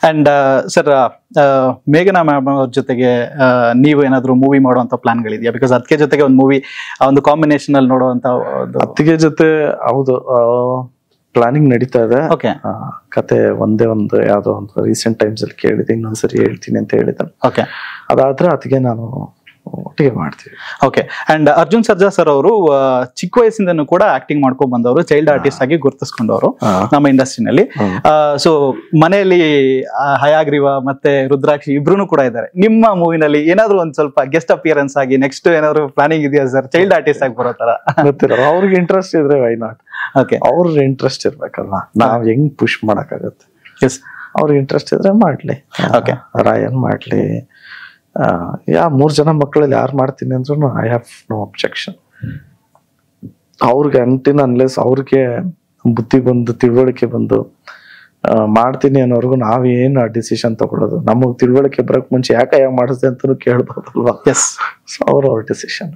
And sir, ಮೇಘನಾ ma'am ಅವ್ರ ಜೊತೆಗೆ ನೀವು ಏನಾದ್ರು ಮೂವಿ ಮಾಡುವಂತ ಪ್ಲಾನ್ಗಳಿದೆಯಾ? ಬಿಕಾಸ್ ಅದಕ್ಕೆ ಜೊತೆಗೆ ಒಂದು ಮೂವಿ, ಒಂದು ಕಾಂಬಿನೇಷನ್ ಅಲ್ಲಿ ನೋಡುವಂತ ಅತ್ತಿಗೆ ಜೊತೆ ಹೌದು ಪ್ಲಾನಿಂಗ್ ನಡೀತಾ ಇದೆ. ಓಕೆ ಕತೆ ಒಂದೇ ಒಂದು ಯಾವ್ದೋ ಒಂದು ರೀಸೆಂಟ್ ಟೈಮ್ಸ್ ಅಲ್ಲಿ ಕೇಳಿದೆ, ಇನ್ನೊಂದ್ಸರಿ ಹೇಳ್ತೀನಿ ಅಂತ ಹೇಳಿದ್ದಾನೆ. ಓಕೆ, ಅದಾದ್ರೆ ಅತ್ತಿಗೆ ನಾನು ಒಟ್ಟಿಗೆ ಮಾಡ್ತೀವಿ. Okay. And Arjun Sarja sir ಅವರು ಚಿಕ್ಕ ವಯಸ್ಸಿಂದನೂ ಕೂಡ ಆಕ್ಟಿಂಗ್ ಮಾಡ್ಕೊಂಡ್ ಬಂದವರು, ಚೈಲ್ಡ್ ಆರ್ಟಿಸ್ಟ್ ಆಗಿ ಗುರುತಿಸ್ಕೊಂಡವರು ನಮ್ಮ ಇಂಡಸ್ಟ್ರಿನಲ್ಲಿ. ಸೊ ಮನೆಯಲ್ಲಿ ಹಯಾಗ್ರೀವ ಮತ್ತೆ ರುದ್ರಾಕ್ಷಿ ಇಬ್ರು ಕೂಡ ಇದ್ದಾರೆ. ನಿಮ್ಮ ಮೂವಿನಲ್ಲಿ ಏನಾದ್ರು ಒಂದ್ ಸ್ವಲ್ಪ ಗೆಸ್ಟ್ ಅಪಿಯರೆನ್ಸ್ ಆಗಿ ನೆಕ್ಸ್ಟ್ ಏನಾದ್ರು ಪ್ಲಾನಿಂಗ್ ಇದೆಯಾ ಸರ್, ಚೈಲ್ಡ್ ಆರ್ಟಿಸ್ಟ್ ಆಗಿ ಬರೋ ತರ? ಗೊತ್ತಿಲ್ಲ, ಅವ್ರಿಗೆ ಇಂಟ್ರೆಸ್ಟ್ ಇದ್ರೆ ವೈ ನಾಟ್. ಓಕೆ, ಅವ್ರ ಇಂಟ್ರೆಸ್ಟ್ ಇರ್ಬೇಕಲ್ಲ, ನಾವ್ ಹೆಂಗ್ ಪುಷ್ ಮಾಡಕ್ಕಾಗತ್ತೆ? ಎಸ್, ಅವ್ರಿಗೆ ಇಂಟ್ರೆಸ್ಟ್ ಇದ್ರೆ ಮಾಡ್ಲಿ. ಓಕೆ, ರಾಯನ್ ಮಾಡ್ಲಿ. 3 ಜನ ಮಕ್ಕಳಲ್ಲಿ ಯಾರು ಮಾಡ್ತೀನಿ ಅಂದ್ರೂ ಐ ಹ್ಯಾವ್ ನೋ ಅಬ್ಜೆಕ್ಷನ್. ಅವ್ರಿಗೆ ಅನ್ಲೆಸ್ ಅವ್ರಿಗೆ ಬುದ್ಧಿ ಬಂದು ತಿಳುವಳಿಕೆ ಬಂದು ಮಾಡ್ತೀನಿ ಅನ್ನೋರ್ಗು ನಾವೇನ್ ಡಿಸಿಷನ್ ತಗೊಳ್ಳೋದು? ನಮಗ್ ತಿಳುವಳಿಕೆ ಬರಕ್ ಮುಂಚೆ ಯಾಕೆ ಮಾಡಿಸ್ದೆ ಅಂತನೂ ಕೇಳ್ಬೋದಲ್ವಾ? ಎಸ್, ಅವ್ರ ಡಿಸಿಷನ್.